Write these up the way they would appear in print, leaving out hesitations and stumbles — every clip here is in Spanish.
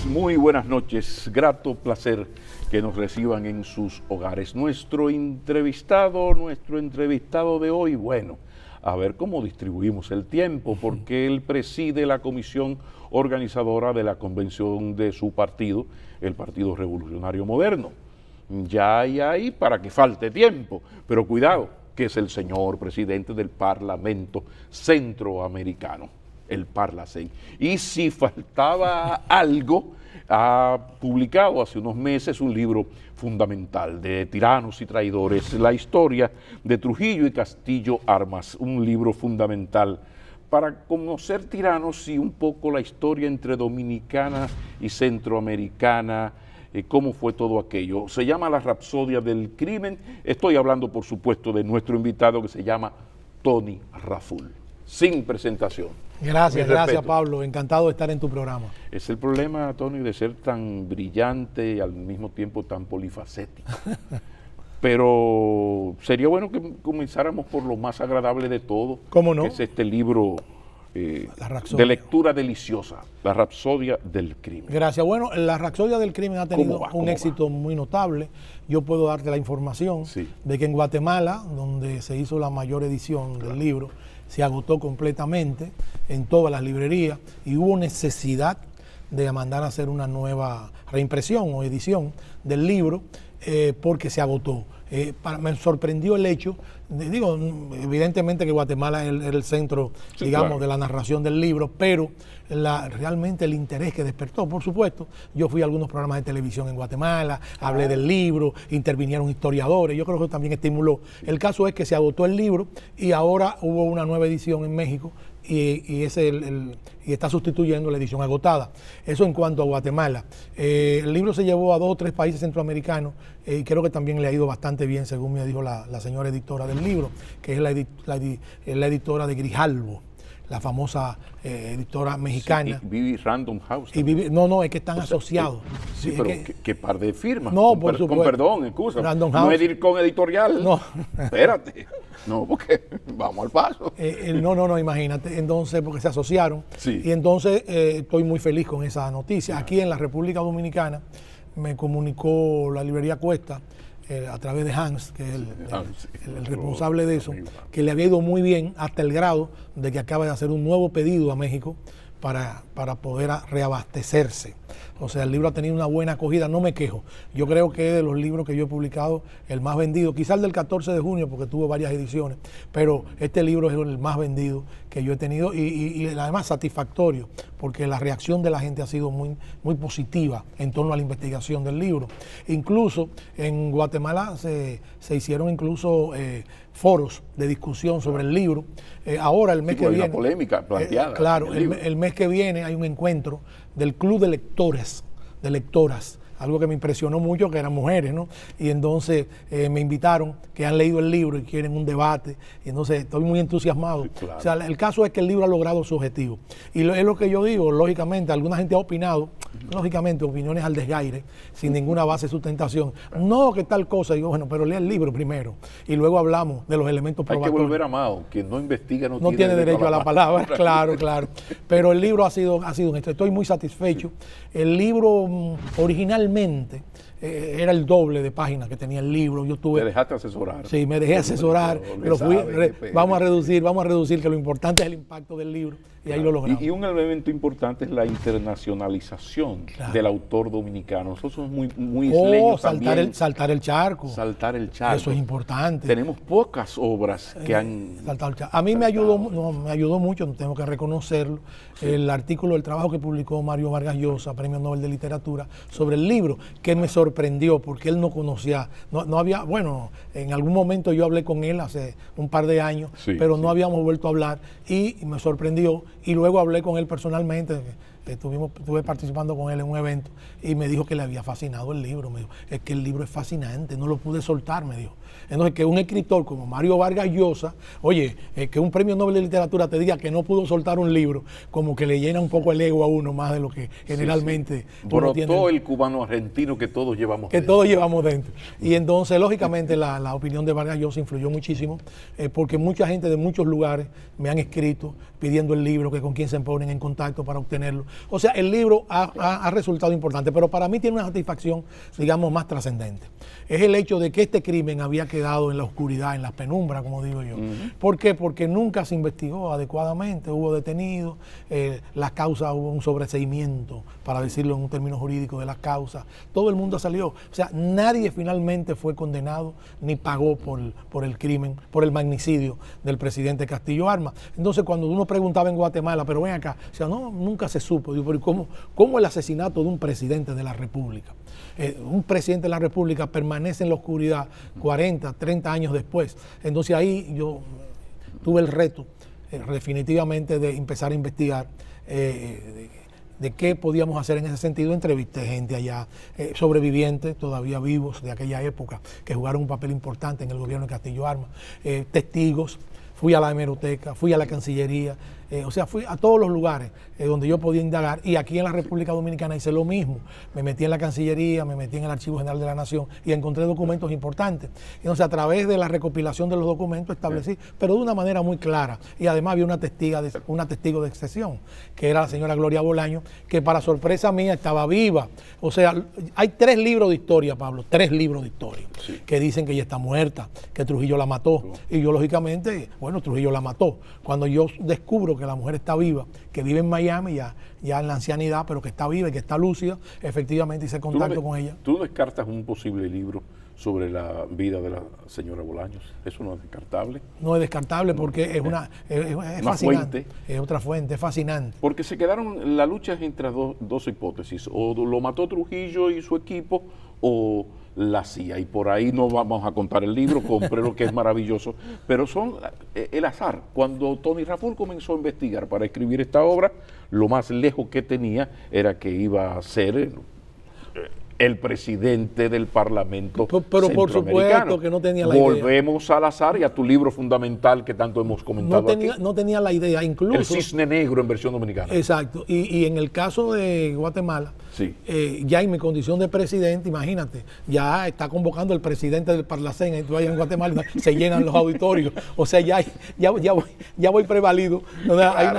muy buenas noches. Grato placer que nos reciban en sus hogares. Nuestro entrevistado de hoy, bueno, a ver cómo distribuimos el tiempo, porque él preside la comisión organizadora de la convención de su partido, el Partido Revolucionario Moderno. Ya hay ahí para que falte tiempo, pero cuidado, que es el señor presidente del Parlamento Centroamericano, el Parlacén. Y si faltaba algo, ha publicado hace unos meses un libro fundamental de Tiranos y Traidores, la historia de Trujillo y Castillo Armas, un libro fundamental para conocer tiranos y un poco la historia entre dominicana y centroamericana, cómo fue todo aquello. Se llama La Rapsodia del Crimen. Estoy hablando, por supuesto, de nuestro invitado que se llama Tony Raful. Sin presentación. Gracias Pablo, encantado de estar en tu programa. Es el problema, Tony, de ser tan brillante y al mismo tiempo tan polifacético. Pero sería bueno que comenzáramos por lo más agradable de todo. ¿Cómo no? Que es este libro de lectura deliciosa, La Rapsodia del Crimen. Gracias. Bueno, La Rapsodia del Crimen ha tenido un éxito muy notable. Yo puedo darte la información de que en Guatemala, donde se hizo la mayor edición del libro, se agotó completamente en todas las librerías y hubo necesidad de mandar a hacer una nueva reimpresión o edición del libro porque se agotó. Me sorprendió el hecho, digo, evidentemente que Guatemala era el centro, digamos, de la narración del libro, pero realmente el interés que despertó, por supuesto, yo fui a algunos programas de televisión en Guatemala, hablé del libro, intervinieron historiadores, yo creo que también estimuló. El caso es que se agotó el libro y ahora hubo una nueva edición en México y está sustituyendo la edición agotada. Eso en cuanto a Guatemala. El libro se llevó a 2 o 3 países centroamericanos y creo que también le ha ido bastante bien, según me dijo la señora editora del libro, que es la editora de Grijalbo, la famosa editora mexicana. Sí, Vivi Random House. No, es que están asociados. Sí, pero ¿qué par de firmas? No, por supuesto. Con perdón, excusa. Random House. No es con editorial. No. Espérate. No, porque vamos al paso. No, imagínate. Entonces, porque se asociaron. Sí. Y entonces estoy muy feliz con esa noticia. Aquí en la República Dominicana me comunicó la librería Cuesta, a través de Hans, que es el responsable de eso, que le había ido muy bien hasta el grado de que acaba de hacer un nuevo pedido a México para poder reabastecerse. O sea, el libro ha tenido una buena acogida, no me quejo. Yo creo que es de los libros que yo he publicado el más vendido, quizás el del 14 de junio, porque tuvo varias ediciones, pero este libro es el más vendido que yo he tenido y además satisfactorio, porque la reacción de la gente ha sido muy, muy positiva en torno a la investigación del libro. Incluso en Guatemala se hicieron incluso foros de discusión sobre el libro. Ahora, el mes que viene... Una polémica planteada. Claro, el mes que viene hay un encuentro del Club de Lectoras, algo que me impresionó mucho, que eran mujeres, ¿no? Y entonces me invitaron, que han leído el libro y quieren un debate, y entonces estoy muy entusiasmado. Claro. O sea, el caso es que el libro ha logrado su objetivo. Y es lo que yo digo, lógicamente, alguna gente ha opinado, lógicamente, opiniones al desgaire, sin ninguna base de sustentación. No, que tal cosa. Y digo, bueno, pero lea el libro primero, y luego hablamos de los elementos probatorios. Hay que volver a Mao, quien no investiga no tiene derecho a la palabra. Claro. Pero el libro ha sido un éxito. Estoy muy satisfecho. El libro originalmente era el doble de páginas que tenía el libro. ¿Te dejaste asesorar? Sí, me dejé asesorar. Pero vamos a reducir, que lo importante es el impacto del libro. Y ahí lo logramos. Y un elemento importante es la internacionalización del autor dominicano. Nosotros somos muy isleños también. Saltar el charco. Eso es importante. Tenemos pocas obras que han saltado el charco. A mí me ayudó mucho, tengo que reconocerlo, el artículo, el trabajo que publicó Mario Vargas Llosa, Premio Nobel de Literatura, sobre el libro, que me sorprendió porque él no conocía, no había, bueno, en algún momento yo hablé con él hace un par de años, pero no habíamos vuelto a hablar y me sorprendió. Y luego hablé con él personalmente, estuve participando con él en un evento y me dijo que le había fascinado el libro. Me dijo, es que el libro es fascinante, no lo pude soltar, me dijo. Entonces, que un escritor como Mario Vargas Llosa, oye, que un premio Nobel de Literatura te diga que no pudo soltar un libro, como que le llena un poco el ego a uno más de lo que generalmente uno tiene. Brotó el cubano argentino que todos llevamos dentro. Todos llevamos dentro. Y entonces, lógicamente, la opinión de Vargas Llosa influyó muchísimo, porque mucha gente de muchos lugares me han escrito pidiendo el libro, que con quién se ponen en contacto para obtenerlo. O sea, el libro ha resultado importante, pero para mí tiene una satisfacción, digamos, más trascendente. Es el hecho de que este crimen había quedado en la oscuridad, en las penumbras, como digo yo. ¿Por qué? Porque nunca se investigó adecuadamente, hubo detenidos, las causas, hubo un sobreseimiento, para decirlo en un término jurídico, de las causas. Todo el mundo salió. O sea, nadie finalmente fue condenado ni pagó por el crimen, por el magnicidio del presidente Castillo Armas. Entonces, cuando uno preguntaba en Guatemala, pero ven acá, o sea, no, nunca se supo. Digo, pero ¿cómo el asesinato de un presidente de la República? Un presidente de la República permanece en la oscuridad 40, 30 años después. Entonces ahí yo tuve el reto definitivamente de empezar a investigar de qué podíamos hacer en ese sentido. Entrevisté gente allá, sobrevivientes todavía vivos de aquella época, que jugaron un papel importante en el gobierno de Castillo Armas, testigos. Fui a la hemeroteca, fui a la Cancillería, o sea, fui a todos los lugares donde yo podía indagar, y aquí en la República Dominicana hice lo mismo. Me metí en la Cancillería, me metí en el Archivo General de la Nación y encontré documentos importantes. Entonces, a través de la recopilación de los documentos establecí, pero de una manera muy clara, y además había una testigo de excepción, que era la señora Gloria Bolaño, que para sorpresa mía estaba viva. O sea, hay 3 libros de historia, Pablo, 3 libros de historia, que dicen que ella está muerta, que Trujillo la mató, y yo lógicamente, bueno, Trujillo la mató. Cuando yo descubro que la mujer está viva, que vive en Miami ya en la ancianidad, pero que está viva y que está lúcida, efectivamente hice contacto con ella. ¿Tú descartas un posible libro sobre la vida de la señora Bolaños? ¿Eso no es descartable? No es descartable porque es fascinante. Fuente. Es otra fuente, es fascinante. Porque se quedaron, la lucha es entre dos hipótesis, o lo mató Trujillo y su equipo, o la CIA, y por ahí no vamos a contar el libro, compré lo que es maravilloso, pero son el azar. Cuando Tony Raful comenzó a investigar para escribir esta obra, lo más lejos que tenía era que iba a ser el presidente del Parlamento pero por supuesto que no tenía la idea. Volvemos al azar y a tu libro fundamental que tanto hemos comentado no tenía la idea, incluso El Cisne Negro en versión dominicana. Exacto, y en el caso de Guatemala, sí. Ya en mi condición de presidente, imagínate, ya está convocando el presidente del Parlacén, y tú allá en Guatemala se llenan los auditorios, o sea, ya voy prevalido.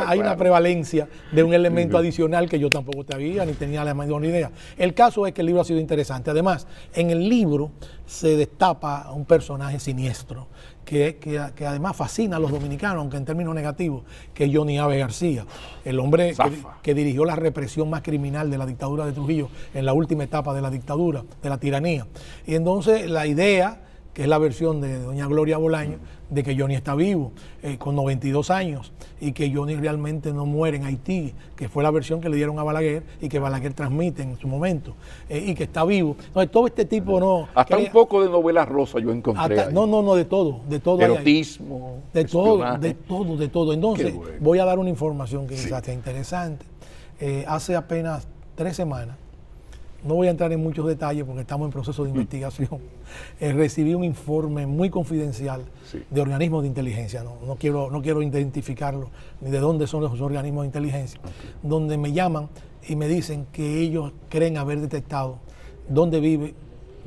Hay una prevalencia de un elemento adicional que yo tampoco sabía ni tenía la menor idea. El caso es que el libro ha sido interesante. Además, en el libro se destapa un personaje siniestro que además fascina a los dominicanos, aunque en términos negativos, que es Johnny Abe García, el hombre que dirigió la represión más criminal de la dictadura de Trujillo en la última etapa de la dictadura, de la tiranía. Y entonces la idea, que es la versión de doña Gloria Bolaño, de que Johnny está vivo, con 92 años, y que Johnny realmente no muere en Haití, que fue la versión que le dieron a Balaguer y que Balaguer transmite en su momento, y que está vivo. Entonces, todo este tipo no... Hasta un poco de novela rosa yo encontré. No, de todo. Erotismo, de todo. Entonces, voy a dar una información que quizás sea interesante. Hace apenas 3 semanas, no voy a entrar en muchos detalles porque estamos en proceso de investigación, recibí un informe muy confidencial de organismos de inteligencia, no quiero identificarlo ni de dónde son los organismos de inteligencia, donde me llaman y me dicen que ellos creen haber detectado dónde vive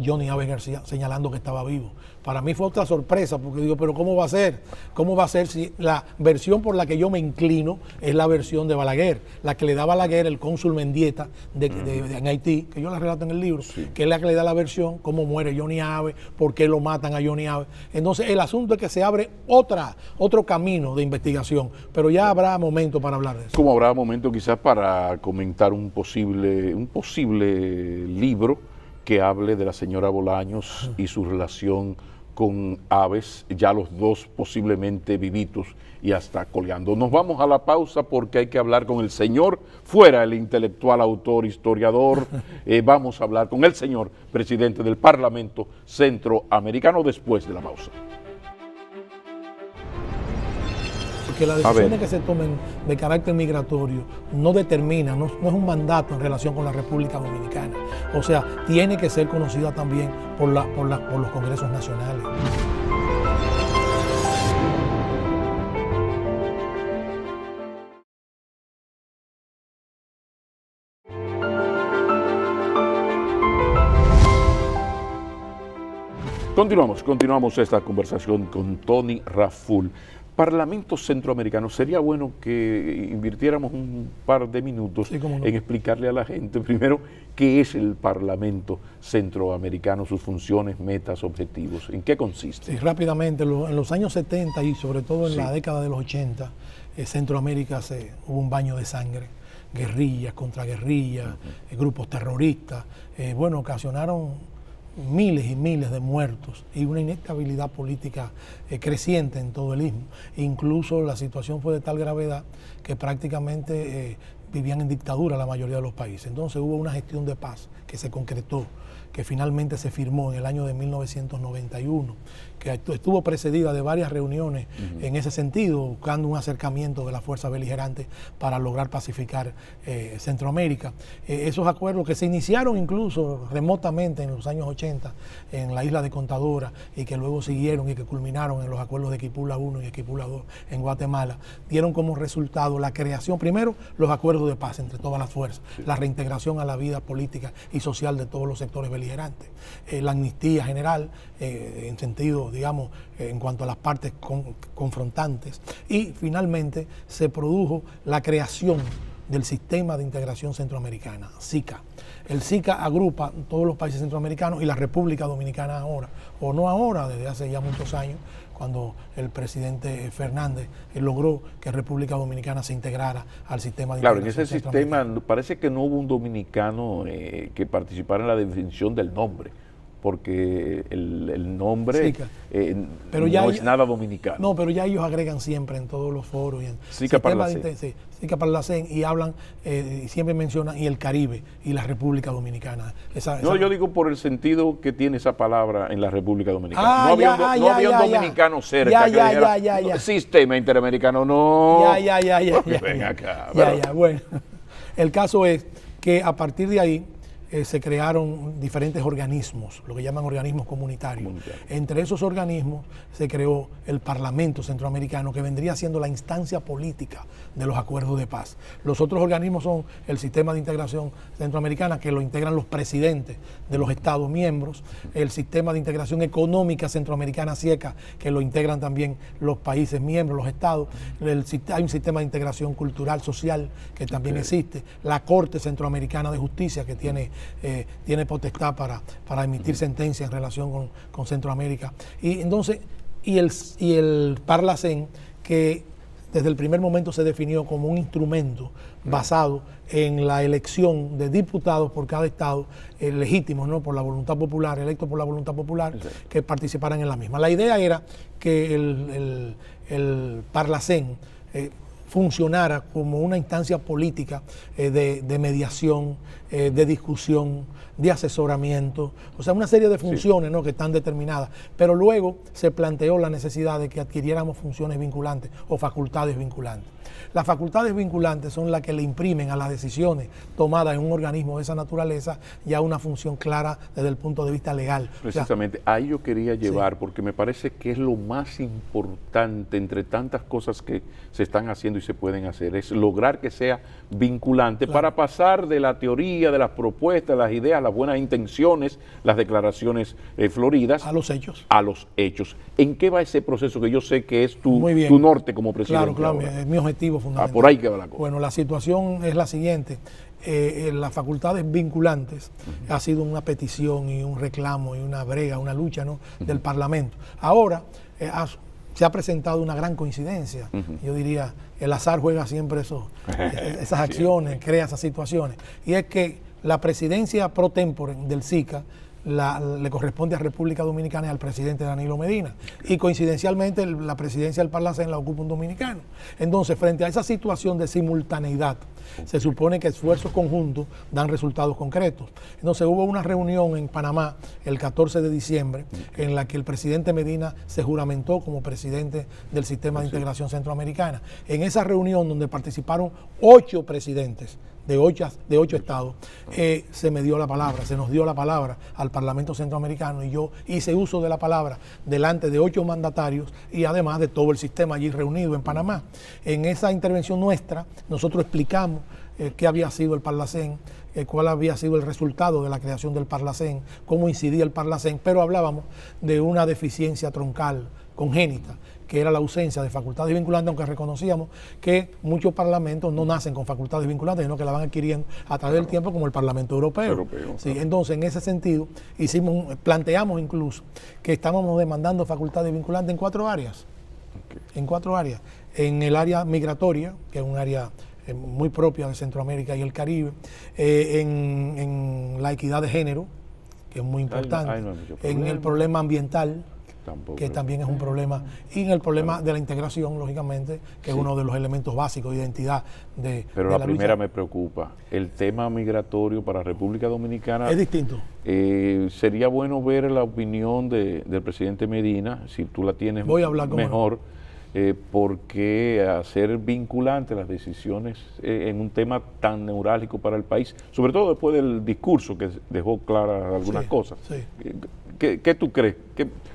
Johnny Abe García, señalando que estaba vivo. Para mí fue otra sorpresa, porque digo, pero ¿cómo va a ser? ¿Cómo va a ser si la versión por la que yo me inclino es la versión de Balaguer, la que le da Balaguer, el cónsul Mendieta en Haití, que yo la relato en el libro, que es la que le da la versión, cómo muere Johnny Abe, por qué lo matan a Johnny Abe. Entonces, el asunto es que se abre otro camino de investigación, pero ya habrá momento para hablar de eso. Como habrá momento quizás para comentar un posible libro que hable de la señora Bolaños y su relación con Aves, ya los dos posiblemente vivitos y hasta colgando. Nos vamos a la pausa porque hay que hablar con el señor, fuera el intelectual, autor, historiador, vamos a hablar con el señor presidente del Parlamento Centroamericano después de la pausa. Que las decisiones que se tomen de carácter migratorio no determinan, no es un mandato en relación con la República Dominicana. O sea, tiene que ser conocida también por los congresos nacionales. Continuamos esta conversación con Tony Raful. Parlamento centroamericano, sería bueno que invirtiéramos un par de minutos en explicarle a la gente primero qué es el Parlamento centroamericano, sus funciones, metas, objetivos, en qué consiste. Sí, rápidamente, en los años 70 y sobre todo en la década de los 80, Centroamérica hubo un baño de sangre, guerrillas, contraguerrillas, grupos terroristas, ocasionaron miles y miles de muertos y una inestabilidad política creciente en todo el istmo. Incluso la situación fue de tal gravedad que prácticamente vivían en dictadura la mayoría de los países. Entonces hubo una gestión de paz que se concretó, que finalmente se firmó en el año de 1991, que estuvo precedida de varias reuniones en ese sentido, buscando un acercamiento de las fuerzas beligerantes para lograr pacificar Centroamérica. Esos acuerdos que se iniciaron incluso remotamente en los años 80 en la isla de Contadora y que luego siguieron y que culminaron en los acuerdos de Equipula I y Equipula II en Guatemala, dieron como resultado la creación, primero, los acuerdos de paz entre todas las fuerzas, la reintegración a la vida política y social de todos los sectores beligerantes, la amnistía general en sentido, digamos, en cuanto a las partes confrontantes, y finalmente se produjo la creación del Sistema de Integración Centroamericana, SICA. El SICA agrupa todos los países centroamericanos y la República Dominicana ahora, o no ahora, desde hace ya muchos años, cuando el presidente Fernández logró que República Dominicana se integrara al sistema de integración. Claro, en ese sistema parece que no hubo un dominicano que participara en la definición del nombre, porque el nombre pero ya no es nada dominicano. No, pero ya ellos agregan siempre en todos los foros. Y en SICA Parlacén. SICA Parlacén, y hablan, siempre mencionan, y el Caribe, y la República Dominicana. Yo digo por el sentido que tiene esa palabra en la República Dominicana. No había un dominicano cerca que dijera, sistema interamericano, no. Ven acá. Bueno, el caso es que a partir de ahí, se crearon diferentes organismos, lo que llaman organismos comunitarios. Entre esos organismos se creó el Parlamento Centroamericano, que vendría siendo la instancia política de los acuerdos de paz. Los otros organismos son el Sistema de Integración Centroamericana, que lo integran los presidentes de los Estados miembros, el Sistema de Integración Económica Centroamericana, SIECA, que lo integran también los países miembros, los estados. Hay un Sistema de Integración Cultural, Social, que también existe, la Corte Centroamericana de Justicia, que tiene potestad para emitir sentencias en relación con Centroamérica. Y entonces, y el Parlacén, que desde el primer momento se definió como un instrumento basado en la elección de diputados por cada estado, legítimos, ¿no?, por la voluntad popular, electos por la voluntad popular, que participaran en la misma. La idea era que el Parlacén funcionara como una instancia política de mediación, de discusión, de asesoramiento, o sea, una serie de funciones, ¿no?, que están determinadas, pero luego se planteó la necesidad de que adquiriéramos funciones vinculantes o facultades vinculantes. Las facultades vinculantes son las que le imprimen a las decisiones tomadas en un organismo de esa naturaleza ya una función clara desde el punto de vista legal. Precisamente, ahí yo quería llevar, porque me parece que es lo más importante entre tantas cosas que se están haciendo y se pueden hacer, es lograr que sea vinculante para pasar de la teoría, de las propuestas, las ideas, las buenas intenciones, las declaraciones floridas. A los hechos. A los hechos. ¿En qué va ese proceso que yo sé que es tu norte como presidente? Claro, es mi objetivo fundamental. Por ahí que va la cosa. Bueno, la situación es la siguiente. Las facultades vinculantes ha sido una petición y un reclamo y una brega, una lucha, ¿no?, del Parlamento. Ahora se ha presentado una gran coincidencia. Yo diría, el azar juega siempre esas acciones, crea esas situaciones. Y es que la presidencia pro tempore del SICA le corresponde a República Dominicana y al presidente Danilo Medina. Y coincidencialmente la presidencia del Parlacén la ocupa un dominicano. Entonces, frente a esa situación de simultaneidad, se supone que esfuerzos conjuntos dan resultados concretos. Entonces hubo una reunión en Panamá el 14 de diciembre en la que el presidente Medina se juramentó como presidente del Sistema de Integración Centroamericana. En esa reunión, donde participaron 8 presidentes de 8 estados, se nos dio la palabra al Parlamento Centroamericano, y yo hice uso de la palabra delante de 8 mandatarios y además de todo el sistema allí reunido en Panamá. En esa intervención nuestra, nosotros explicamos qué había sido el Parlacén, cuál había sido el resultado de la creación del Parlacén, cómo incidía el Parlacén, pero hablábamos de una deficiencia troncal congénita, que era la ausencia de facultades vinculantes, aunque reconocíamos que muchos parlamentos no nacen con facultades vinculantes, sino que la van adquiriendo a través del tiempo, como el Parlamento Europeo. Sí, entonces, en ese sentido, planteamos incluso que estábamos demandando facultades vinculantes en 4 áreas. En 4 áreas. En el área migratoria, que es un área muy propia de Centroamérica y el Caribe, en la equidad de género, que es muy importante, en el problema ambiental, que también es un problema, y en el problema de la integración, lógicamente, que es uno de los elementos básicos de identidad Pero la primera lucha. Me preocupa, el tema migratorio para República Dominicana es distinto. Sería bueno ver la opinión del presidente Medina, si tú la tienes Voy a hablar mejor, porque hacer vinculantes las decisiones en un tema tan neurálgico para el país, sobre todo después del discurso que dejó claras algunas cosas. Sí. ¿Qué tú crees?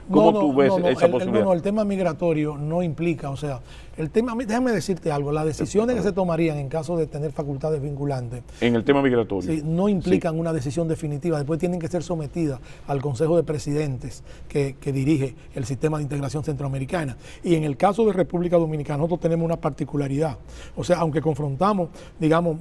¿Cómo tú ves esa posibilidad? El tema migratorio no implica, o sea, el tema, déjame decirte algo, las decisiones que se tomarían en caso de tener facultades vinculantes. En el tema migratorio. Sí, no implican una decisión definitiva, después tienen que ser sometidas al Consejo de Presidentes que dirige el sistema de integración centroamericana. Y en el caso de República Dominicana, nosotros tenemos una particularidad, o sea, aunque confrontamos, digamos,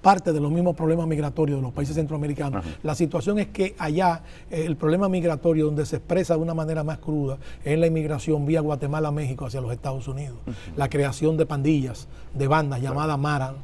parte de los mismos problemas migratorios de los países centroamericanos. Ajá. La situación es que allá el problema migratorio donde se expresa de una manera más cruda es la inmigración vía Guatemala a México hacia los Estados Unidos. La creación de pandillas, de bandas llamadas Mara,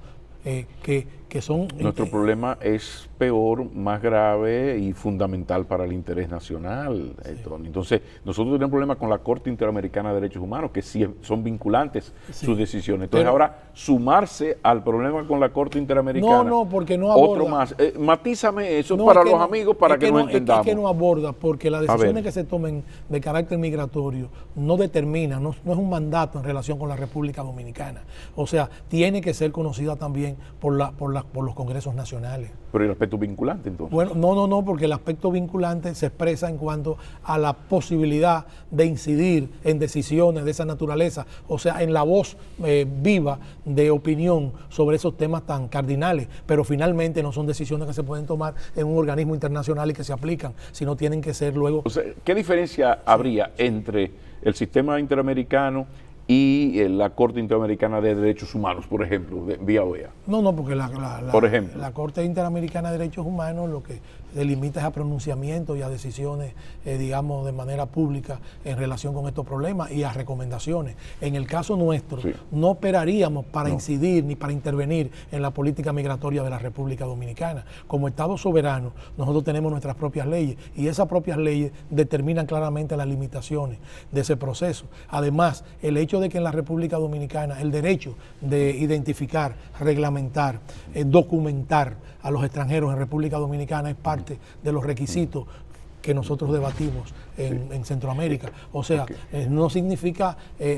que son... Nuestro problema es peor, más grave y fundamental para el interés nacional, Tony. Entonces, nosotros tenemos problemas con la Corte Interamericana de Derechos Humanos, que sí son vinculantes sus decisiones. Entonces, ahora, sumarse al problema con la Corte Interamericana... No, porque no aborda... Otro más. Matízame eso para los amigos, para que nos entendamos. Es que no aborda, porque las decisiones que se tomen de carácter migratorio no determinan, no es un mandato en relación con la República Dominicana. O sea, tiene que ser conocida también por los congresos nacionales. Pero el aspecto vinculante, entonces. Bueno, no, porque el aspecto vinculante se expresa en cuanto a la posibilidad de incidir en decisiones de esa naturaleza, o sea, en la voz viva de opinión sobre esos temas tan cardinales, pero finalmente no son decisiones que se pueden tomar en un organismo internacional y que se aplican, sino tienen que ser luego... O sea, ¿qué diferencia habría entre el sistema interamericano y la Corte Interamericana de Derechos Humanos, por ejemplo, vía OEA? No, porque la Corte Interamericana de Derechos Humanos lo que se limita es a pronunciamientos y a decisiones, digamos, de manera pública en relación con estos problemas y a recomendaciones. En el caso nuestro, no operaríamos para incidir ni para intervenir en la política migratoria de la República Dominicana. Como Estado soberano, nosotros tenemos nuestras propias leyes y esas propias leyes determinan claramente las limitaciones de ese proceso. Además, el hecho de que en la República Dominicana el derecho de identificar, reglamentar, documentar a los extranjeros en República Dominicana es parte de los requisitos que nosotros debatimos en Centroamérica. O sea, no significa,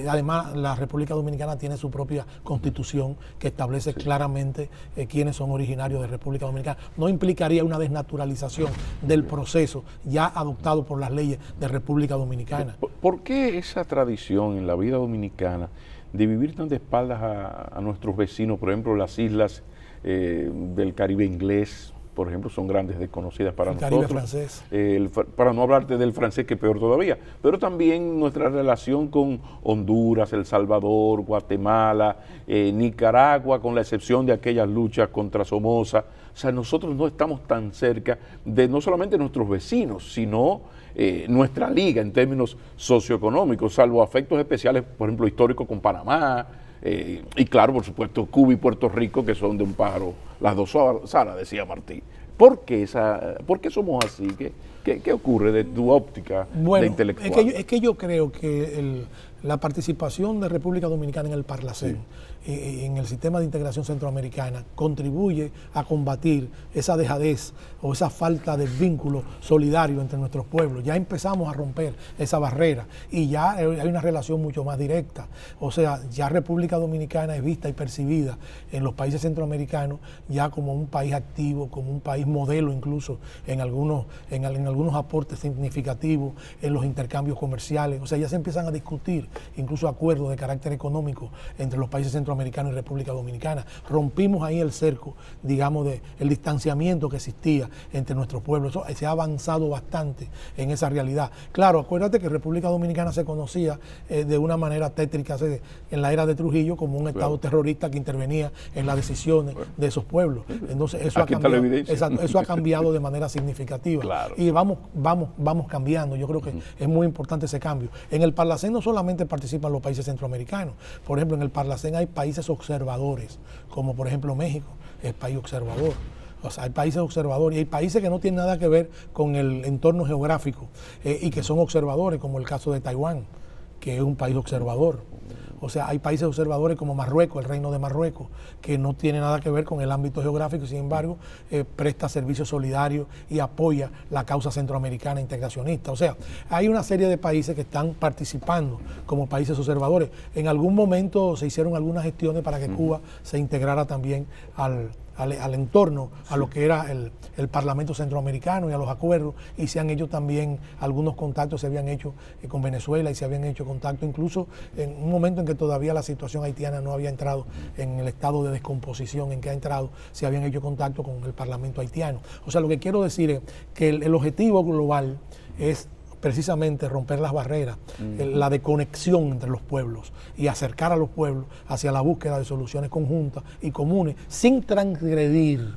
además la República Dominicana tiene su propia constitución que establece claramente quiénes son originarios de República Dominicana. No implicaría una desnaturalización del proceso ya adoptado por las leyes de República Dominicana. ¿Por qué esa tradición en la vida dominicana de vivir tan de espaldas a nuestros vecinos? Por ejemplo, las islas del Caribe inglés, por ejemplo, son grandes desconocidas para nosotros. El Caribe francés. Para no hablarte del francés, que es peor todavía, pero también nuestra relación con Honduras, El Salvador, Guatemala, Nicaragua, con la excepción de aquellas luchas contra Somoza. O sea, nosotros no estamos tan cerca de no solamente nuestros vecinos, sino nuestra liga en términos socioeconómicos, salvo afectos especiales, por ejemplo, históricos con Panamá, y claro, por supuesto, Cuba y Puerto Rico, que son de un pájaro las dos alas, decía Martí. ¿Por qué somos así? ¿Qué ocurre de tu óptica de intelectual? Es que yo creo que la participación de República Dominicana en el Parlacén, en el sistema de integración centroamericana, contribuye a combatir esa dejadez o esa falta de vínculo solidario entre nuestros pueblos. Ya empezamos a romper esa barrera y ya hay una relación mucho más directa. O sea, ya República Dominicana es vista y percibida en los países centroamericanos ya como un país activo, como un país modelo incluso en algunos aportes significativos en los intercambios comerciales. O sea, ya se empiezan a discutir incluso acuerdos de carácter económico entre los países centroamericanos y República Dominicana. Rompimos ahí el cerco, digamos, el distanciamiento que existía entre nuestros pueblos. Eso se ha avanzado bastante en esa realidad. Claro, acuérdate que República Dominicana se conocía de una manera tétrica en la era de Trujillo como un Estado terrorista que intervenía en las decisiones de esos pueblos. Entonces eso ha cambiado de manera significativa. Claro. Y vamos cambiando. Yo creo que es muy importante ese cambio. En el Parlacén no solamente participan los países centroamericanos. Por ejemplo, en el Parlacén hay países observadores, como por ejemplo México, es país observador. O sea, hay países observadores y hay países que no tienen nada que ver con el entorno geográfico y que son observadores, como el caso de Taiwán, que es un país observador. O sea, hay países observadores como Marruecos, el Reino de Marruecos, que no tiene nada que ver con el ámbito geográfico y sin embargo presta servicios solidarios y apoya la causa centroamericana integracionista. O sea, hay una serie de países que están participando como países observadores. En algún momento se hicieron algunas gestiones para que Cuba se integrara también al entorno, a lo que era el Parlamento Centroamericano y a los acuerdos, y se han hecho también algunos contactos, se habían hecho con Venezuela y se habían hecho contactos incluso en un momento en que todavía la situación haitiana no había entrado en el estado de descomposición en que ha entrado, se habían hecho contactos con el Parlamento haitiano. O sea, lo que quiero decir es que el objetivo global es precisamente romper las barreras, la desconexión entre los pueblos y acercar a los pueblos hacia la búsqueda de soluciones conjuntas y comunes, sin transgredir,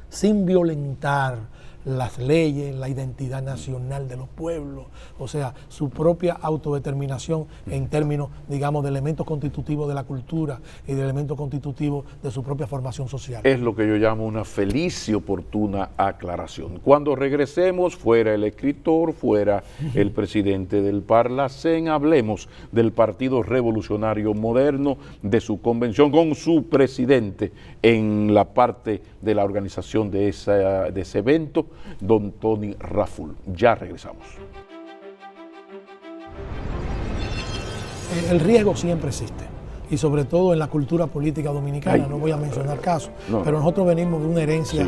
sin violentar las leyes, la identidad nacional de los pueblos, o sea, su propia autodeterminación en términos, digamos, de elementos constitutivos de la cultura y de elementos constitutivos de su propia formación social. Es lo que yo llamo una feliz y oportuna aclaración. Cuando regresemos, fuera el escritor, fuera el presidente del Parlacén, hablemos del Partido Revolucionario Moderno, de su convención con su presidente en la parte de la organización de ese evento, don Tony Raful. Ya regresamos. El riesgo siempre existe, y sobre todo en la cultura política dominicana. No voy a mencionar casos, pero nosotros venimos de una herencia,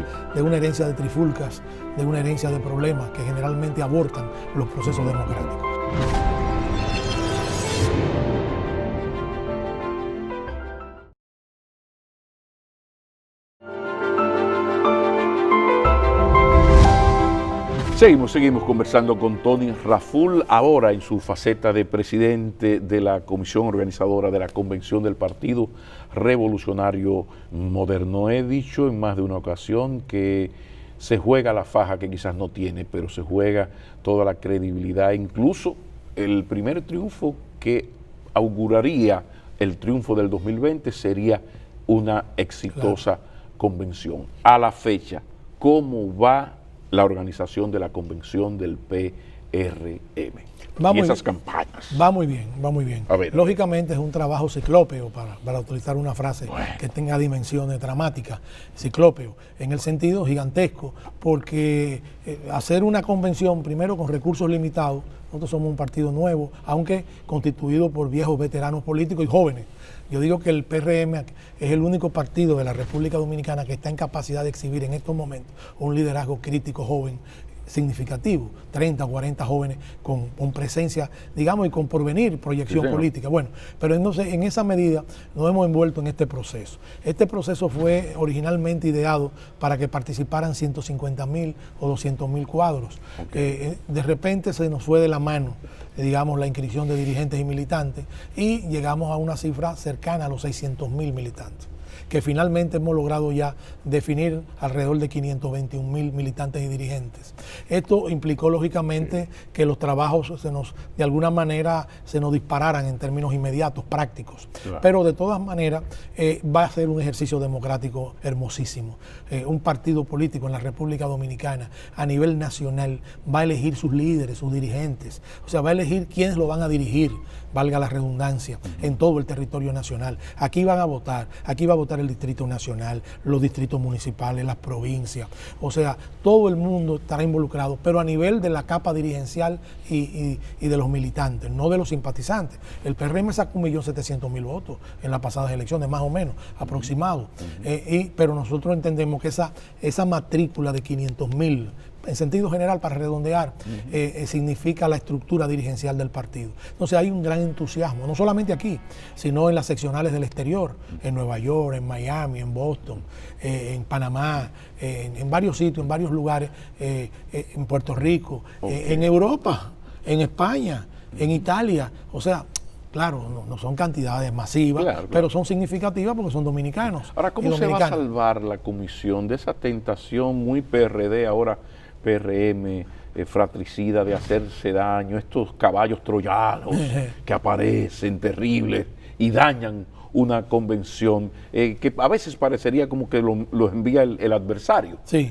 de trifulcas, de una herencia de problemas que generalmente abortan los procesos democráticos. Seguimos conversando con Tony Raful, ahora en su faceta de presidente de la comisión organizadora de la convención del Partido Revolucionario Moderno. He dicho en más de una ocasión que se juega la faja que quizás no tiene, pero se juega toda la credibilidad, incluso el primer triunfo que auguraría el triunfo del 2020 sería una exitosa convención. A la fecha, ¿cómo va la organización de la convención del PRM y esas campañas? Va muy bien. A ver. Lógicamente es un trabajo ciclópeo, para utilizar una frase que tenga dimensiones dramáticas, ciclópeo, en el sentido gigantesco, porque hacer una convención primero con recursos limitados, nosotros somos un partido nuevo, aunque constituido por viejos veteranos políticos y jóvenes. Yo digo que el PRM es el único partido de la República Dominicana que está en capacidad de exhibir en estos momentos un liderazgo crítico joven significativo, 30 o 40 jóvenes con presencia, digamos, y con porvenir, proyección política. Bueno, pero entonces en esa medida nos hemos envuelto en este proceso. Este proceso fue originalmente ideado para que participaran 150.000 o 200.000 cuadros. De repente se nos fue de la mano, digamos, la inscripción de dirigentes y militantes y llegamos a una cifra cercana a los 600.000 militantes, que finalmente hemos logrado ya definir alrededor de 521.000 militantes y dirigentes. Esto implicó lógicamente que los trabajos de alguna manera se nos dispararan en términos inmediatos, prácticos. Claro. Pero de todas maneras va a ser un ejercicio democrático hermosísimo. Un partido político en la República Dominicana a nivel nacional va a elegir sus líderes, sus dirigentes, o sea, va a elegir quiénes lo van a dirigir, valga la redundancia, en todo el territorio nacional. Aquí van a votar, aquí va a votar el Distrito Nacional, los distritos municipales, las provincias, o sea, todo el mundo estará involucrado, pero a nivel de la capa dirigencial y de los militantes, no de los simpatizantes. El PRM sacó 1.700.000 votos en las pasadas elecciones, más o menos, aproximado, pero nosotros entendemos que esa matrícula de 500.000 en sentido general, para redondear, significa la estructura dirigencial del partido. Entonces hay un gran entusiasmo, no solamente aquí, sino en las seccionales del exterior, en Nueva York, en Miami, en Boston, en Panamá, en varios sitios, en varios lugares, en Puerto Rico, en Europa, en España, en Italia. O sea, claro, no son cantidades masivas, claro. Pero son significativas porque son dominicanos. Ahora, ¿cómo se va a salvar la comisión de esa tentación muy PRD, ahora PRM, fratricida, de hacerse daño, estos caballos troyanos que aparecen terribles y dañan una convención que a veces parecería como que lo envía el adversario? Sí.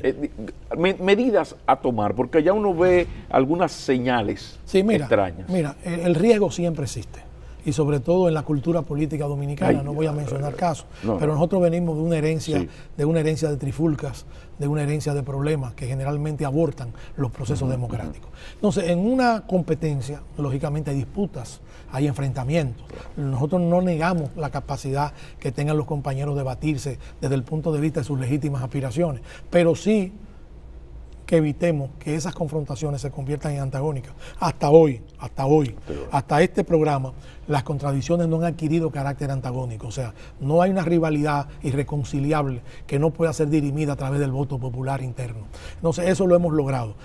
Medidas a tomar, porque ya uno ve algunas señales extrañas. Mira, el riesgo siempre existe. Y sobre todo en la cultura política dominicana, no voy a mencionar casos, pero nosotros venimos de una herencia, de trifulcas, de una herencia de problemas que generalmente abortan los procesos democráticos. Entonces, en una competencia, lógicamente hay disputas, hay enfrentamientos. Nosotros no negamos la capacidad que tengan los compañeros de batirse desde el punto de vista de sus legítimas aspiraciones, pero sí que evitemos que esas confrontaciones se conviertan en antagónicas. Hasta hoy, hasta este programa, las contradicciones no han adquirido carácter antagónico. O sea, no hay una rivalidad irreconciliable que no pueda ser dirimida a través del voto popular interno. Entonces, eso lo hemos logrado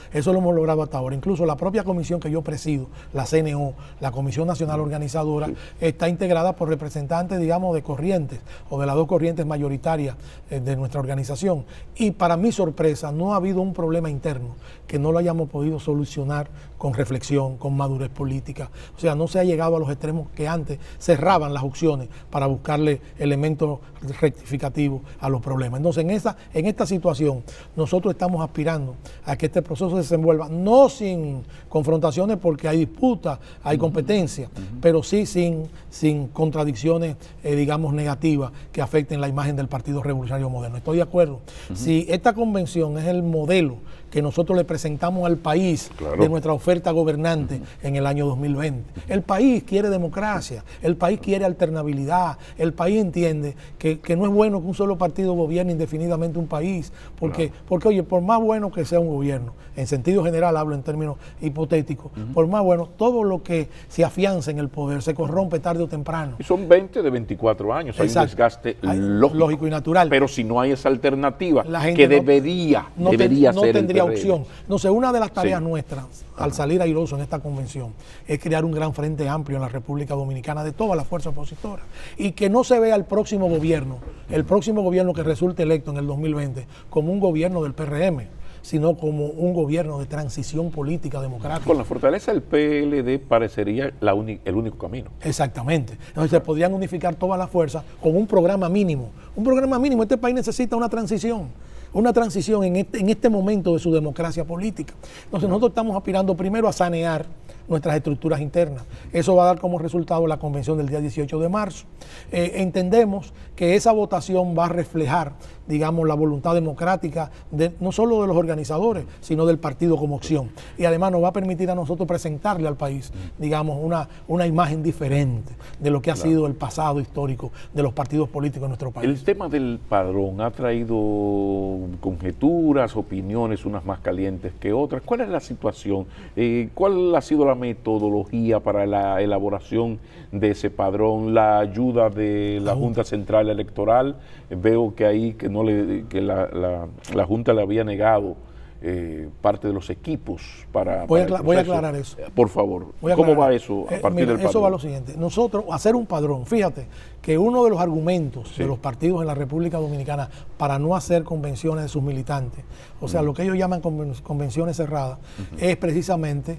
hasta ahora. Incluso la propia comisión que yo presido, la CNO, la Comisión Nacional Organizadora, está integrada por representantes, digamos, de corrientes, o de las dos corrientes mayoritarias de nuestra organización. Y para mi sorpresa, no ha habido un problema interno que no lo hayamos podido solucionar con reflexión, con madurez política. O sea, no se ha llegado a los extremos que antes cerraban las opciones para buscarle elementos rectificativos a los problemas. Entonces, en esta situación, nosotros estamos aspirando a que este proceso se desenvuelva, no sin confrontaciones porque hay disputas, hay competencia, pero sí sin contradicciones, digamos, negativas que afecten la imagen del Partido Revolucionario Moderno. Estoy de acuerdo. Si esta convención es el modelo que nosotros le presentamos al país de nuestra oferta gobernante en el año 2020. El país quiere democracia, el país quiere alternabilidad, el país entiende que no es bueno que un solo partido gobierne indefinidamente un país, porque oye, por más bueno que sea un gobierno, en sentido general hablo en términos hipotéticos, por más bueno, todo lo que se afianza en el poder se corrompe tarde o temprano. Y son 20 de 24 años, hay un desgaste lógico y natural. Pero si no hay esa alternativa, que debería ser tendría opción. No sé, una de las tareas nuestras al salir airoso en esta convención es crear un gran frente amplio en la República Dominicana de todas las fuerzas opositoras y que no se vea el próximo gobierno que resulte electo en el 2020 como un gobierno del PRM, sino como un gobierno de transición política democrática. Con la fortaleza del PLD parecería el único camino. Exactamente. Entonces se podrían unificar todas las fuerzas con un programa mínimo. Un programa mínimo. Este país necesita una transición en este momento de su democracia política. Entonces nosotros estamos aspirando primero a sanear nuestras estructuras internas. Eso va a dar como resultado la convención del día 18 de marzo. Entendemos que esa votación va a reflejar, digamos, la voluntad democrática no solo de los organizadores, sino del partido como opción. Y además nos va a permitir a nosotros presentarle al país, digamos, una imagen diferente de lo que ha sido el pasado histórico de los partidos políticos en nuestro país. El tema del padrón ha traído conjeturas, opiniones, unas más calientes que otras. ¿Cuál es la situación? ¿Cuál ha sido la metodología para la elaboración de ese padrón? La ayuda de la Junta Central Electoral. Veo que ahí la Junta le había negado parte de los equipos para voy a aclarar eso. Por favor, ¿cómo va eso a partir del padrón? Eso va lo siguiente. Nosotros, hacer un padrón, fíjate que uno de los argumentos de los partidos en la República Dominicana para no hacer convenciones de sus militantes, o sea, lo que ellos llaman convenciones cerradas, es precisamente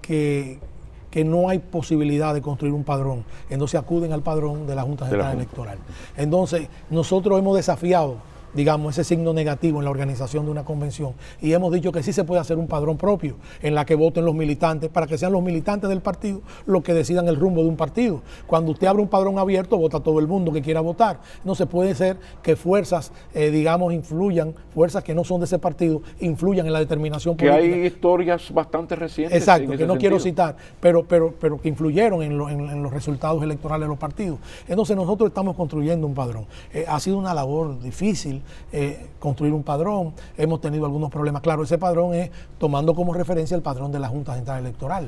que no hay posibilidad de construir un padrón. Entonces acuden al padrón de la Junta Central Electoral. Entonces, nosotros hemos desafiado, digamos, ese signo negativo en la organización de una convención y hemos dicho que sí se puede hacer un padrón propio en la que voten los militantes, para que sean los militantes del partido los que decidan el rumbo de un partido. Cuando usted abre un padrón abierto, vota todo el mundo que quiera votar. No se puede ser que fuerzas, digamos, fuerzas que no son de ese partido, influyan en la determinación política. Que hay historias bastante recientes. Exacto, que no quiero citar, pero que influyeron en los resultados electorales de los partidos. Entonces nosotros estamos construyendo un padrón. Ha sido una labor difícil, difícil construir un padrón, hemos tenido algunos problemas. Claro, ese padrón es tomando como referencia el padrón de la Junta Central Electoral,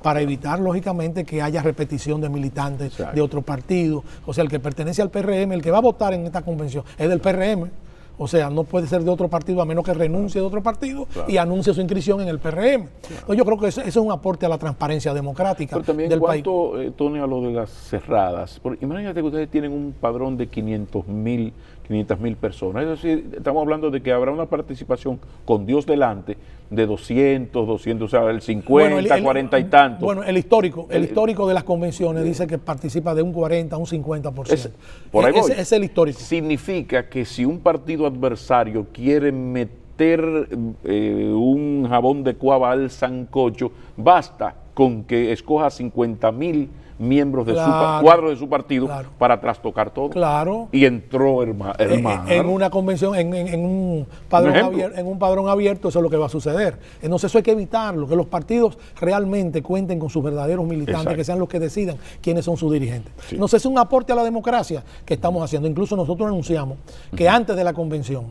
para evitar, lógicamente, que haya repetición de militantes de otro partido. O sea, el que pertenece al PRM, el que va a votar en esta convención, es del PRM. O sea, no puede ser de otro partido a menos que renuncie de otro partido y anuncie su inscripción en el PRM. Entonces, yo creo que eso es un aporte a la transparencia democrática del país. Pero también, ¿cuánto, Tony, a lo de las cerradas? Porque imagínate que ustedes tienen un padrón de 500.000 personas. Es decir, estamos hablando de que habrá una participación con Dios delante de 200, o sea, el 50, 40 y tanto. Bueno, el histórico de las convenciones dice que participa de un 40 a un 50%. Por ahí ese es el histórico. Significa que si un partido adversario quiere meter un jabón de cuava al sancocho, basta con que escoja 50.000 miembros de su cuadro de su partido para trastocar todo. Claro. Y entró el mar. En una convención, en un padrón abierto, eso es lo que va a suceder. Entonces eso hay que evitarlo, que los partidos realmente cuenten con sus verdaderos militantes, que sean los que decidan quiénes son sus dirigentes. Sí. Entonces es un aporte a la democracia que estamos haciendo. Incluso nosotros anunciamos que antes de la convención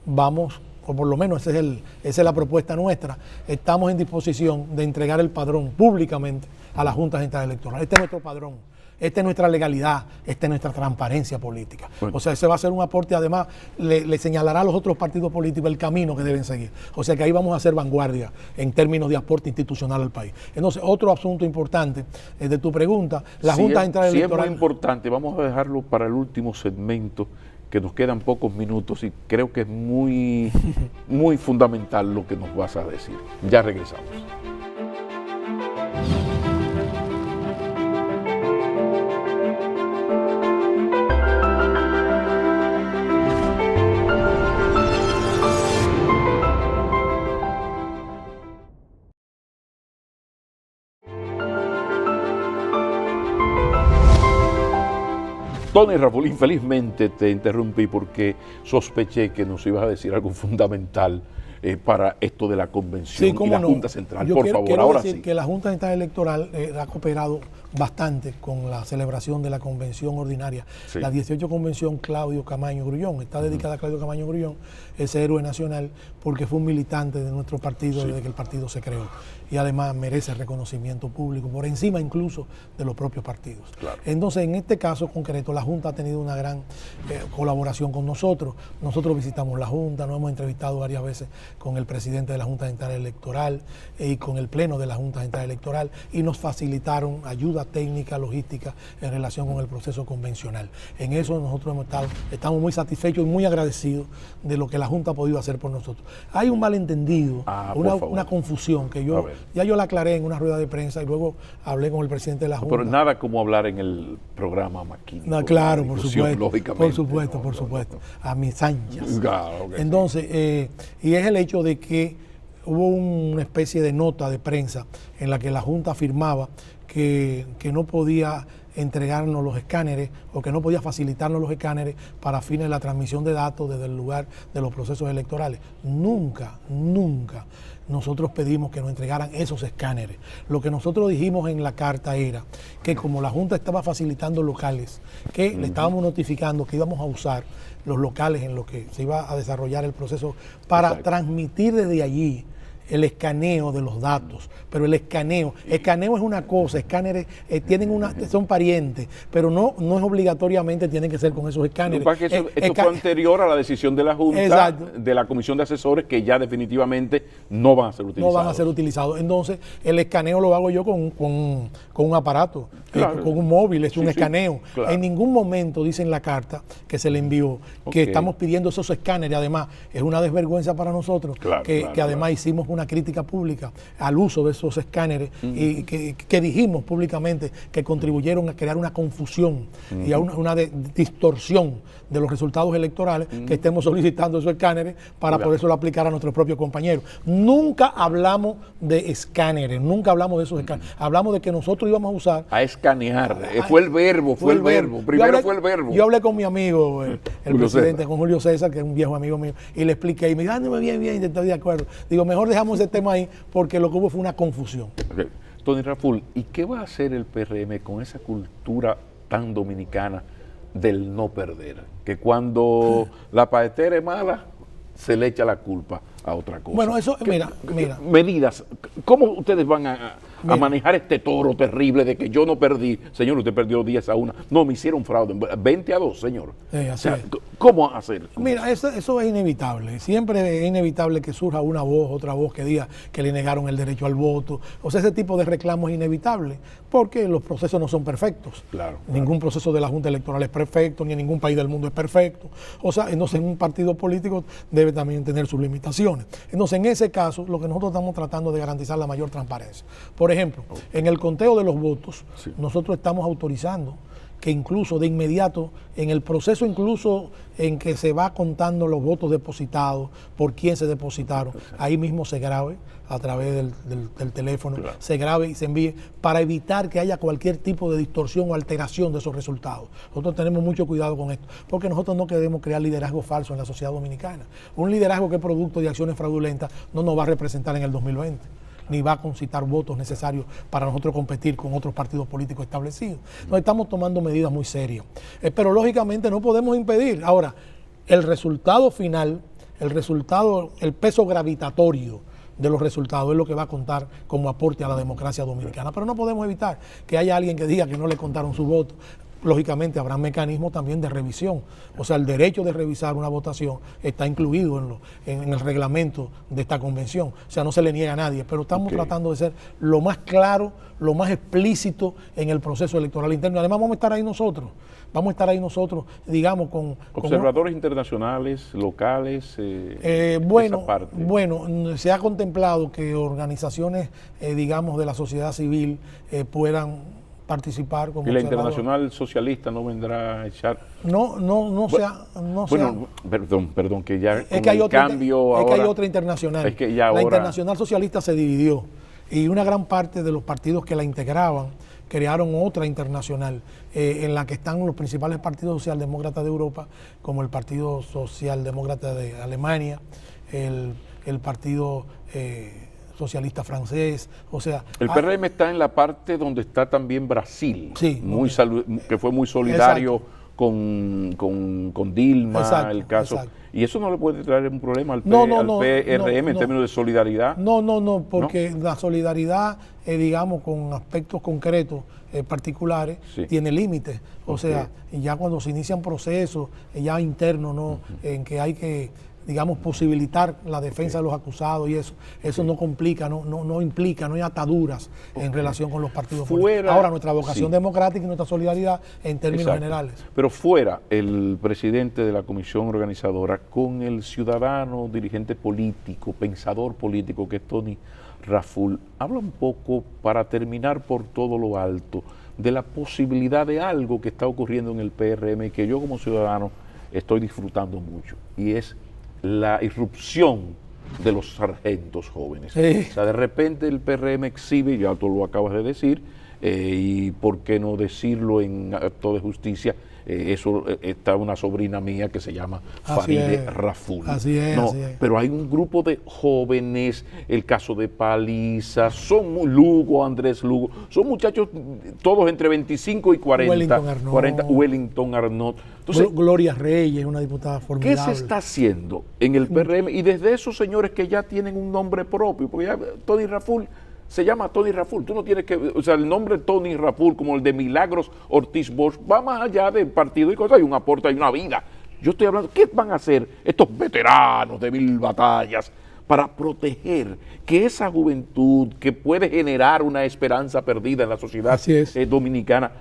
vamos, o por lo menos esa es la propuesta nuestra, estamos en disposición de entregar el padrón públicamente a la Junta Central Electoral. Este es nuestro padrón, esta es nuestra legalidad, esta es nuestra transparencia política. Bueno. O sea, ese va a ser un aporte, además, le señalará a los otros partidos políticos el camino que deben seguir. O sea que ahí vamos a hacer vanguardia en términos de aporte institucional al país. Entonces, otro asunto importante de tu pregunta, la Junta Central Electoral. Sí, es muy importante, vamos a dejarlo para el último segmento, que nos quedan pocos minutos y creo que es muy, muy fundamental lo que nos vas a decir. Ya regresamos. Tony Raful, infelizmente te interrumpí porque sospeché que nos ibas a decir algo fundamental para esto de la convención y la Junta Central. Quiero decir que la Junta Central Electoral ha cooperado bastante con la celebración de la convención ordinaria. Sí. La 18 convención Claudio Camaño Grullón está dedicada a Claudio Camaño Grullón, ese héroe nacional, porque fue un militante de nuestro partido desde que el partido se creó. Y además merece reconocimiento público, por encima incluso de los propios partidos. Claro. Entonces, en este caso concreto, la Junta ha tenido una gran colaboración con nosotros. Nosotros visitamos la Junta, nos hemos entrevistado varias veces con el presidente de la Junta Central Electoral y con el pleno de la Junta Central Electoral, y nos facilitaron ayuda técnica, logística en relación con el proceso convencional. En eso nosotros estamos muy satisfechos y muy agradecidos de lo que la Junta ha podido hacer por nosotros. Hay un malentendido, una confusión que yo la aclaré en una rueda de prensa y luego hablé con el presidente de la Junta. Pero nada como hablar en el programa maquínico. No, claro, por supuesto, a mis anchas. Claro, entonces, y es el hecho de que hubo una especie de nota de prensa en la que la Junta afirmaba que no podía entregarnos los escáneres o que no podía facilitarnos los escáneres para fines de la transmisión de datos desde el lugar de los procesos electorales. Nunca nosotros pedimos que nos entregaran esos escáneres. Lo que nosotros dijimos en la carta era que como la Junta estaba facilitando locales, que le estábamos notificando que íbamos a usar los locales en los que se iba a desarrollar el proceso para transmitir desde allí el escaneo de los datos, pero el escaneo es una cosa, escáneres son parientes, pero no es obligatoriamente tienen que ser con esos escáneres. Esto fue anterior a la decisión de la Junta, de la Comisión de Asesores, que ya definitivamente no van a ser utilizados. No van a ser utilizados. Entonces, el escaneo lo hago yo con un aparato, con un móvil, es un escaneo. Claro. En ningún momento dice en la carta que se le envió que estamos pidiendo esos escáneres. Además, es una desvergüenza para nosotros que además hicimos una crítica pública al uso de esos escáneres y que dijimos públicamente que contribuyeron a crear una confusión y a una distorsión de los resultados electorales, que estemos solicitando esos escáneres para poderlo aplicar a nuestros propios compañeros. Nunca hablamos de escáneres, nunca hablamos de esos escáneres. Hablamos de que nosotros íbamos a usar... A escanear, fue el verbo. Primero fue el verbo. Yo hablé con mi amigo, el presidente, con Julio César, que es un viejo amigo mío, y le expliqué, y me dijo, no, bien, estoy de acuerdo. Digo, mejor dejamos ese tema ahí, porque lo que hubo fue una confusión. Okay. Tony Raful, ¿y qué va a hacer el PRM con esa cultura tan dominicana del no perder? que cuando la paetera es mala, se le echa la culpa a otra cosa. Bueno, eso, mira. Medidas, ¿cómo ustedes van a manejar este toro terrible de que yo no perdí? Señor, usted perdió 10-1. No, me hicieron fraude. 20-2, señor. O sea, ¿cómo hacer? Mira, eso es inevitable. Siempre es inevitable que surja una voz, otra voz que diga que le negaron el derecho al voto. O sea, ese tipo de reclamo es inevitable porque los procesos no son perfectos. Claro. Ningún proceso de la Junta Electoral es perfecto, ni en ningún país del mundo es perfecto. O sea, entonces un partido político debe también tener sus limitaciones. Entonces, en ese caso, lo que nosotros estamos tratando de garantizar la mayor transparencia. Por ejemplo, en el conteo de los votos, nosotros estamos autorizando que incluso de inmediato, en el proceso incluso en que se va contando los votos depositados, por quién se depositaron, ahí mismo se grabe a través del teléfono, se grabe y se envíe para evitar que haya cualquier tipo de distorsión o alteración de esos resultados. Nosotros tenemos mucho cuidado con esto, porque nosotros no queremos crear liderazgo falso en la sociedad dominicana. Un liderazgo que es producto de acciones fraudulentas no nos va a representar en el 2020. Ni va a concitar votos necesarios para nosotros competir con otros partidos políticos establecidos. Nos estamos tomando medidas muy serias. Pero lógicamente no podemos impedir. Ahora, el resultado final, el peso gravitatorio de los resultados es lo que va a contar como aporte a la democracia dominicana. Pero no podemos evitar que haya alguien que diga que no le contaron su voto. Lógicamente habrá mecanismos también de revisión. O sea, el derecho de revisar una votación está incluido en el reglamento de esta convención. O sea, no se le niega a nadie, pero estamos tratando de ser lo más claro, lo más explícito en el proceso electoral interno. Además vamos a estar ahí nosotros, digamos, con observadores internacionales, locales, bueno, se ha contemplado que organizaciones, digamos, de la sociedad civil puedan participar como y la Internacional Socialista no vendrá a echar. Perdón, que ya es que hay otra internacional. Es que ya la Internacional Socialista se dividió y una gran parte de los partidos que la integraban crearon otra internacional en la que están los principales partidos socialdemócratas de Europa, como el Partido Socialdemócrata de Alemania, el Partido Socialista francés, o sea... El PRM está en la parte donde está también Brasil, sí, que fue muy solidario con Dilma, el caso. Y eso no le puede traer un problema al PRM en términos de solidaridad. No, porque la solidaridad, digamos, con aspectos concretos particulares, tiene límites. O sea, ya cuando se inician procesos ya internos, en que hay que, digamos, posibilitar la defensa de los acusados y eso no complica, no implica, no hay ataduras en relación con los partidos políticos. Ahora, nuestra vocación democrática y nuestra solidaridad en términos generales. Pero fuera el presidente de la comisión organizadora con el ciudadano, dirigente político, pensador político que es Tony Raful, habla un poco, para terminar por todo lo alto, de la posibilidad de algo que está ocurriendo en el PRM que yo como ciudadano estoy disfrutando mucho, y es la irrupción de los sargentos jóvenes. O sea, de repente el PRM exhibe, ya tú lo acabas de decir, y por qué no decirlo en acto de justicia, eso está una sobrina mía que se llama Faride Raful. Así es. Pero hay un grupo de jóvenes, el caso de Paliza, Lugo, Andrés Lugo, son muchachos todos entre 25 y 40. Wellington Arnott. Entonces, Gloria Reyes, una diputada formidable. ¿Qué se está haciendo en el PRM? Y desde esos señores que ya tienen un nombre propio, porque ya Tony Raful se llama Tony Raful. Tú no tienes que, o sea, el nombre Tony Raful, como el de Milagros Ortiz Bosch, va más allá del partido y cosas, hay un aporte, hay una vida. Yo estoy hablando, ¿qué van a hacer estos veteranos de mil batallas para proteger que esa juventud que puede generar una esperanza perdida en la sociedad dominicana,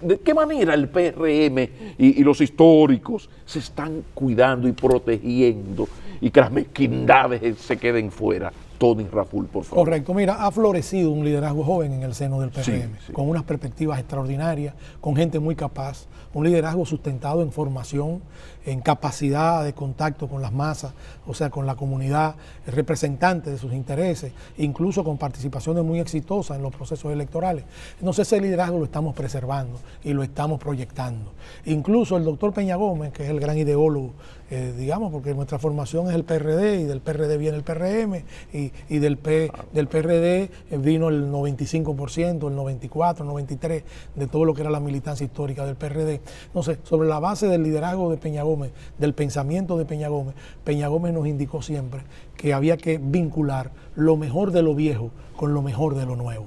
de qué manera el PRM y los históricos se están cuidando y protegiendo y que las mezquindades se queden fuera? Tony Raful, por favor. Correcto, mira, ha florecido un liderazgo joven en el seno del PRM, con unas perspectivas extraordinarias, con gente muy capaz, un liderazgo sustentado en formación, en capacidad de contacto con las masas, o sea, con la comunidad representante de sus intereses, incluso con participaciones muy exitosas en los procesos electorales. Entonces ese liderazgo lo estamos preservando y lo estamos proyectando. Incluso el doctor Peña Gómez, que es el gran ideólogo, digamos, porque nuestra formación es el PRD y del PRD viene el PRM y y del PRD vino el 95%, el 94%, el 93% de todo lo que era la militancia histórica del PRD. Entonces, sobre la base del liderazgo de Peña Gómez, del pensamiento de Peña Gómez nos indicó siempre que había que vincular lo mejor de lo viejo con lo mejor de lo nuevo.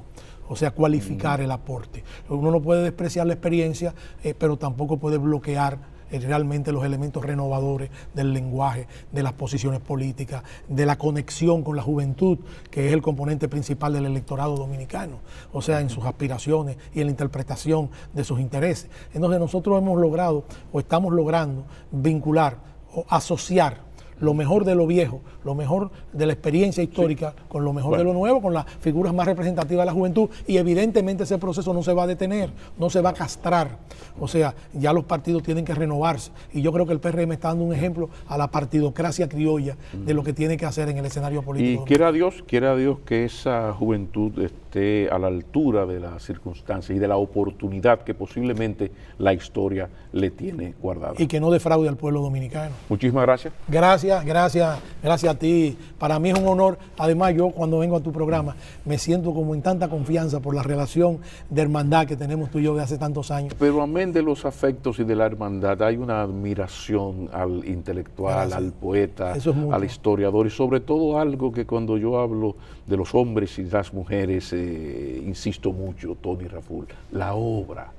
O sea, cualificar el aporte. Uno no puede despreciar la experiencia, pero tampoco puede bloquear realmente los elementos renovadores del lenguaje, de las posiciones políticas, de la conexión con la juventud, que es el componente principal del electorado dominicano, o sea, en sus aspiraciones y en la interpretación de sus intereses. Entonces nosotros hemos logrado, o estamos logrando, vincular o asociar lo mejor de lo viejo, lo mejor de la experiencia histórica, sí, con lo mejor de lo nuevo, con las figuras más representativas de la juventud, y evidentemente ese proceso no se va a detener, no se va a castrar. O sea, ya los partidos tienen que renovarse, y yo creo que el PRM está dando un ejemplo a la partidocracia criolla de lo que tiene que hacer en el escenario político. Y quiera Dios que esa juventud esté a la altura de las circunstancias y de la oportunidad que posiblemente la historia le tiene guardada. Y que no defraude al pueblo dominicano. Muchísimas gracias. Gracias a ti. Para mí es un honor. Además, yo cuando vengo a tu programa me siento como en tanta confianza por la relación de hermandad que tenemos tú y yo de hace tantos años. Pero amén de los afectos y de la hermandad, hay una admiración al intelectual, al poeta, al historiador, y sobre todo algo que cuando yo hablo de los hombres y las mujeres, insisto mucho, Tony Raful, la obra.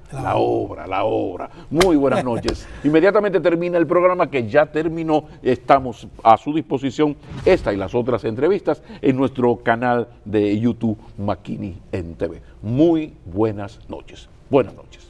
Muy buenas noches. Inmediatamente termina el programa, que ya terminó. Estamos a su disposición, esta y las otras entrevistas, en nuestro canal de YouTube McKinney en TV. Muy buenas noches. Buenas noches.